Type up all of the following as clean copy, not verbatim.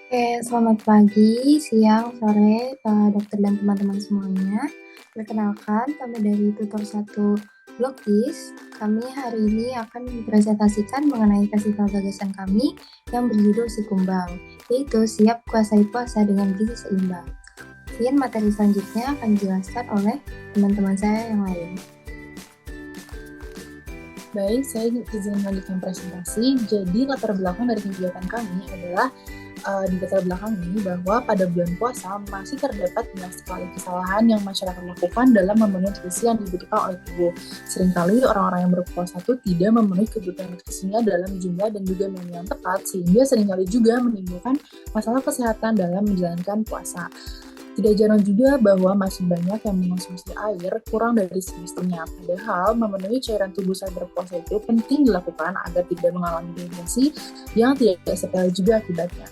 Oke, selamat pagi, siang, sore, dokter dan teman-teman semuanya. Perkenalkan, kami dari Tutor 1 Blokis. Kami hari ini akan mempresentasikan mengenai festival gagasan kami yang berjudul Si Kumbang, yaitu Siap Kuasai Puasa dengan Gizi Seimbang. Kemudian materi selanjutnya akan dijelaskan oleh teman-teman saya yang lain. Baik, saya izin melanjutkan presentasi. Jadi latar belakang dari kegiatan kami adalah di latar belakang ini bahwa pada bulan puasa masih terdapat banyak sekali kesalahan yang masyarakat lakukan dalam memenuhi nutrisi yang dibutuhkan oleh tubuh. Seringkali orang-orang yang berpuasa itu tidak memenuhi kebutuhan nutrisinya dalam jumlah dan juga menu yang tepat, sehingga seringkali juga menimbulkan masalah kesehatan dalam menjalankan puasa. Tidak jarang juga bahwa masih banyak yang mengonsumsi air kurang dari semestinya. Padahal memenuhi cairan tubuh saat berpuasa itu penting dilakukan agar tidak mengalami dehidrasi yang tidak sepele juga akibatnya.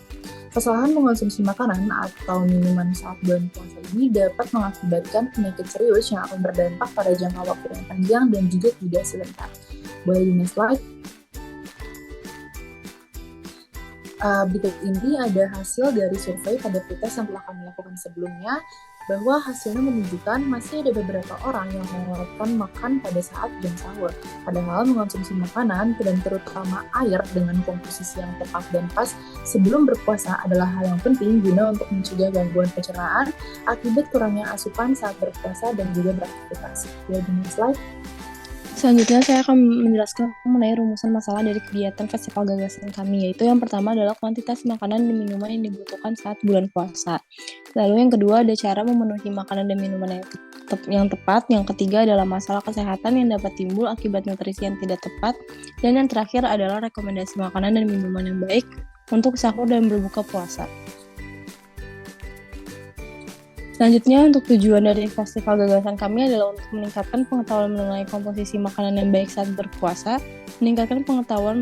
Kesalahan mengonsumsi makanan atau minuman saat bulan puasa ini dapat mengakibatkan penyakit serius yang akan berdampak pada jangka waktu yang panjang dan juga tidak sebentar. Boleh di slide. Berikut ini ada hasil dari survei pada pretest yang telah kami lakukan sebelumnya, bahwa hasilnya menunjukkan masih ada beberapa orang yang melewatkan makan pada saat jam sahur. Padahal mengonsumsi makanan dan terutama air dengan komposisi yang tepat dan pas sebelum berpuasa adalah hal yang penting guna untuk mencegah gangguan pencernaan akibat kurangnya asupan saat berpuasa dan juga beraktivitas. Lihat di slide. Selanjutnya saya akan menjelaskan mengenai rumusan masalah dari kegiatan festival gagasan kami, yaitu yang pertama adalah kuantitas makanan dan minuman yang dibutuhkan saat bulan puasa. Lalu yang kedua ada cara memenuhi makanan dan minuman yang tepat. Yang ketiga adalah masalah kesehatan yang dapat timbul akibat nutrisi yang tidak tepat. Dan yang terakhir adalah rekomendasi makanan dan minuman yang baik untuk sahur dan berbuka puasa. Selanjutnya, untuk tujuan dari festival gagasan kami adalah untuk meningkatkan pengetahuan mengenai komposisi makanan yang baik saat berpuasa, meningkatkan pengetahuan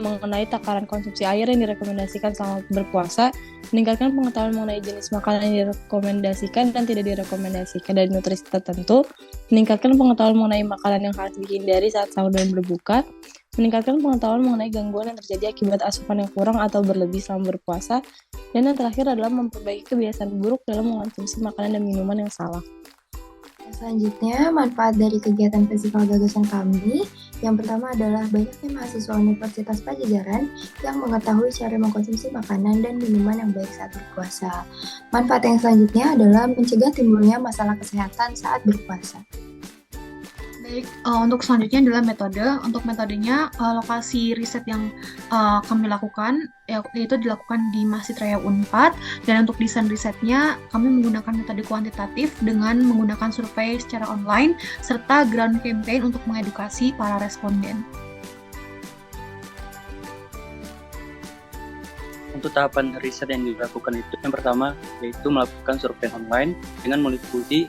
mengenai takaran konsumsi air yang direkomendasikan selama berpuasa, meningkatkan pengetahuan mengenai jenis makanan yang direkomendasikan dan tidak direkomendasikan dari nutrisi tertentu, meningkatkan pengetahuan mengenai makanan yang harus dihindari saat sahur dan berbuka, meningkatkan pengetahuan mengenai gangguan yang terjadi akibat asupan yang kurang atau berlebih selama berpuasa, dan yang terakhir adalah memperbaiki kebiasaan buruk dalam mengonsumsi makanan dan minuman yang salah. Selanjutnya, manfaat dari kegiatan festival gagasan kami. Yang pertama adalah banyaknya mahasiswa Universitas Padjadjaran yang mengetahui cara mengkonsumsi makanan dan minuman yang baik saat berpuasa. Manfaat yang selanjutnya adalah mencegah timbulnya masalah kesehatan saat berpuasa. Baik, untuk selanjutnya adalah metode. Untuk metodenya, lokasi riset yang kami lakukan yaitu dilakukan di Masjid Raya Unpad, dan untuk desain risetnya kami menggunakan metode kuantitatif dengan menggunakan survei secara online serta ground campaign untuk mengedukasi para responden. Untuk tahapan riset yang dilakukan itu, yang pertama yaitu melakukan survei online dengan meliputi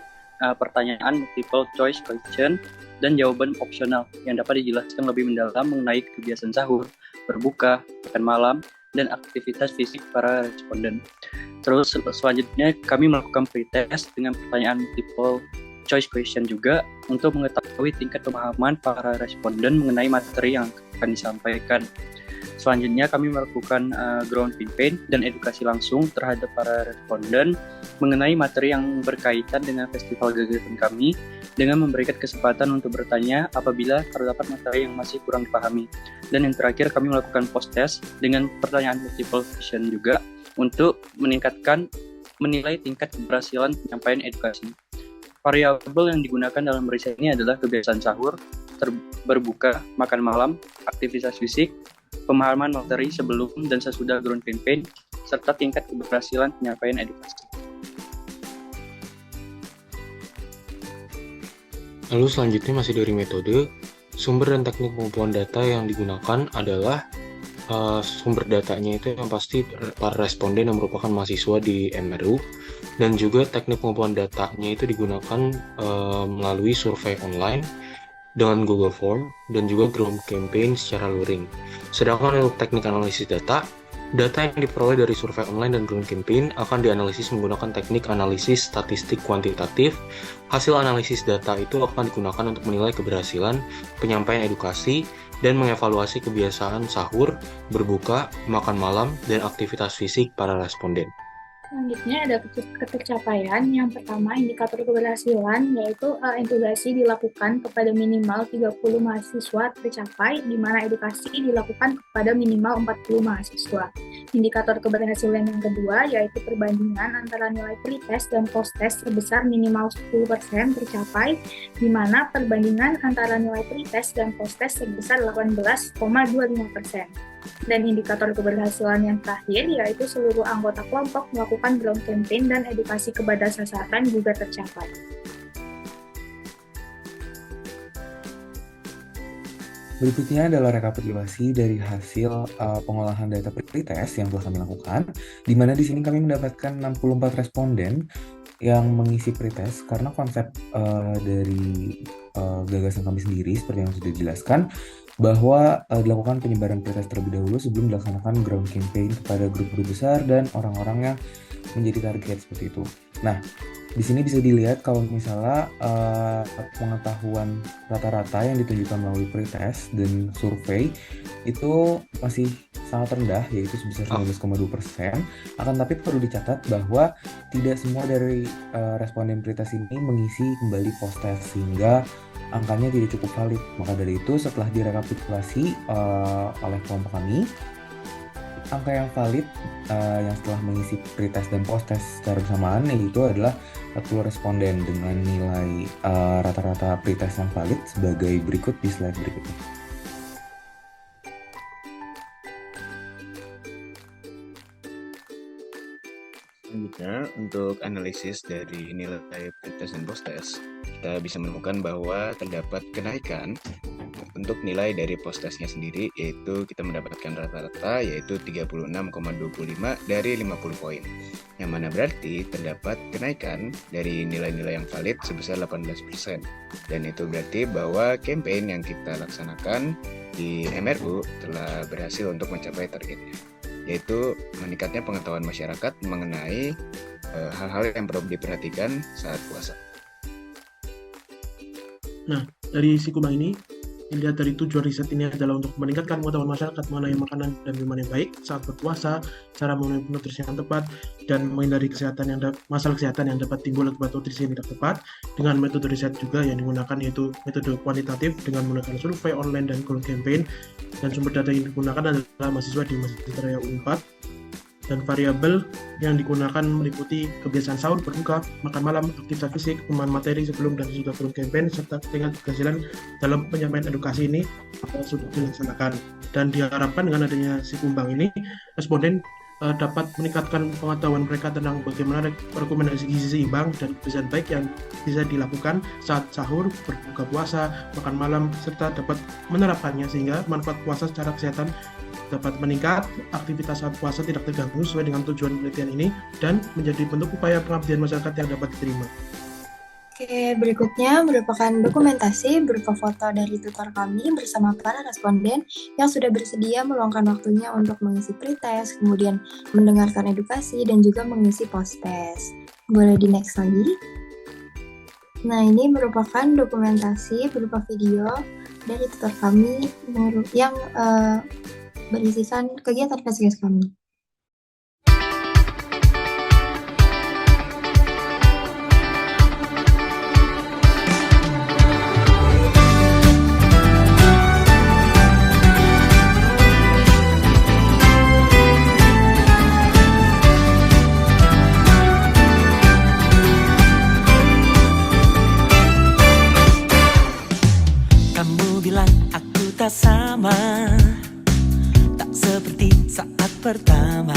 pertanyaan multiple choice question dan jawaban opsional yang dapat dijelaskan lebih mendalam mengenai kebiasaan sahur, berbuka, makan malam, dan aktivitas fisik para responden. Terus selanjutnya kami melakukan pretest dengan pertanyaan multiple choice question juga untuk mengetahui tingkat pemahaman para responden mengenai materi yang akan disampaikan. Selanjutnya kami melakukan ground campaign dan edukasi langsung terhadap para responden mengenai materi yang berkaitan dengan festival gagasan kami, dengan memberikan kesempatan untuk bertanya apabila terdapat materi yang masih kurang dipahami. Dan yang terakhir kami melakukan post-test dengan pertanyaan multiple question juga untuk menilai tingkat keberhasilan penyampaian edukasi. Variabel yang digunakan dalam riset ini adalah kebiasaan sahur, berbuka, makan malam, aktivitas fisik, pemahaman materi sebelum dan sesudah ground campaign, serta tingkat keberhasilan penyampaian edukasi. Lalu selanjutnya masih dari metode, sumber dan teknik pengumpulan data yang digunakan adalah sumber datanya itu yang pasti para responden yang merupakan mahasiswa di MRU, dan juga teknik pengumpulan datanya itu digunakan melalui survei online dengan Google Form dan juga ground campaign secara luring. Sedangkan untuk teknik analisis data yang diperoleh dari survei online dan ground campaign akan dianalisis menggunakan teknik analisis statistik kuantitatif. Hasil analisis data itu akan digunakan untuk menilai keberhasilan penyampaian edukasi dan mengevaluasi kebiasaan sahur, berbuka, makan malam, dan aktivitas fisik para responden. Selanjutnya ada ketercapaian. Yang pertama, indikator keberhasilan, yaitu intubasi dilakukan kepada minimal 30 mahasiswa tercapai, di mana edukasi dilakukan kepada minimal 40 mahasiswa. Indikator keberhasilan yang kedua, yaitu perbandingan antara nilai pretest dan post-test sebesar minimal 10% tercapai, di mana perbandingan antara nilai pretest dan post-test sebesar 18,25%. Dan indikator keberhasilan yang terakhir, yaitu seluruh anggota kelompok melakukan ground campaign dan edukasi kepada sasaran juga tercapai. Berikutnya adalah rekapitulasi dari hasil pengolahan data pretest yang telah kami lakukan, di mana di sini kami mendapatkan 64 responden yang mengisi pretest karena konsep dari gagasan kami sendiri seperti yang sudah dijelaskan, bahwa dilakukan penyebaran pretest terlebih dahulu sebelum dilaksanakan ground campaign kepada grup-grup besar dan orang-orang yang menjadi target seperti itu. Nah, di sini bisa dilihat kalau misalnya pengetahuan rata-rata yang ditunjukkan melalui pretest dan survei itu masih sangat rendah, yaitu sebesar 19,2%. Akan tapi perlu dicatat bahwa tidak semua dari responden pretest ini mengisi kembali post-test, sehingga angkanya tidak cukup valid. Maka dari itu, setelah direkapitulasi oleh kelompok kami, angka yang valid yang setelah mengisi pretest dan post-test secara bersamaan yaitu adalah 40 responden dengan nilai rata-rata pretest yang valid sebagai berikut di slide berikutnya. Selanjutnya, untuk analisis dari nilai pretest dan post-test, kita bisa menemukan bahwa terdapat kenaikan untuk nilai dari post-testnya sendiri, yaitu kita mendapatkan rata-rata yaitu 36,25 dari 50 poin. Yang mana berarti terdapat kenaikan dari nilai-nilai yang valid sebesar 18%. Dan itu berarti bahwa campaign yang kita laksanakan di MRU telah berhasil untuk mencapai targetnya, yaitu meningkatnya pengetahuan masyarakat mengenai hal-hal yang perlu diperhatikan saat puasa. Nah, dari si kubang ini, dilihat dari tujuan riset ini adalah untuk meningkatkan pengetahuan masyarakat mengenai makanan dan minuman yang baik saat berpuasa, cara memenuhi nutrisi yang tepat, dan menghindari masalah kesehatan yang dapat timbul akibat nutrisi yang tidak tepat, dengan metode riset juga yang digunakan yaitu metode kuantitatif dengan menggunakan survei online dan ground campaign, dan sumber data yang digunakan adalah mahasiswa di Masjid Raya U4, dan variabel yang digunakan meliputi kebiasaan sahur, berbuka, makan malam, aktivitas fisik, pemahaman materi sebelum dan sesudah ground campaign, serta tingkat keberhasilan dalam penyampaian edukasi ini sudah dilaksanakan. Dan diharapkan dengan adanya si kumbang ini, responden dapat meningkatkan pengetahuan mereka tentang bagaimana rekomendasi gizi seimbang dan kebiasaan baik yang bisa dilakukan saat sahur, berbuka puasa, makan malam, serta dapat menerapkannya sehingga manfaat puasa secara kesehatan dapat meningkat, aktivitas saat puasa tidak terganggu sesuai dengan tujuan penelitian ini, dan menjadi bentuk upaya pengabdian masyarakat yang dapat diterima. Oke, berikutnya merupakan dokumentasi berupa foto dari tutor kami bersama para responden yang sudah bersedia meluangkan waktunya untuk mengisi pretest, kemudian mendengarkan edukasi, dan juga mengisi post-test. Boleh di next lagi? Nah, ini merupakan dokumentasi berupa video dari tutor kami yang berisikan kegiatan kelas kami. Kamu bilang aku tak sama, tak seperti saat pertama.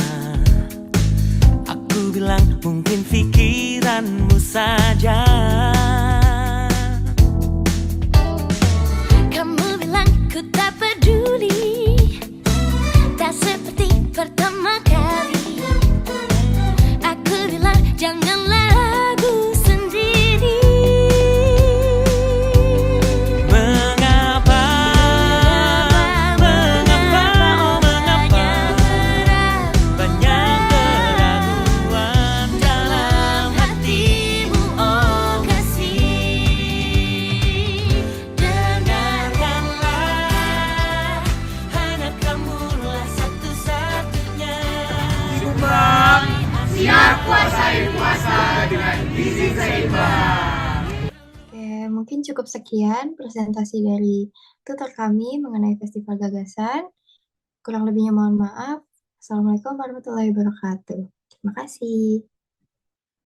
Aku bilang mungkin pikiranmu saja. Kamu bilang ku tak peduli, tak seperti pertama kali. Aku bilang janganlah ragu sendiri. Banyak keraguan dalam hatimu, oh. Siap kuasai puasa dengan gizi seimbang. Oke, mungkin cukup sekian presentasi dari tutor kami mengenai Festival Gagasan. Kurang lebihnya mohon maaf. Assalamualaikum warahmatullahi wabarakatuh. Terima kasih.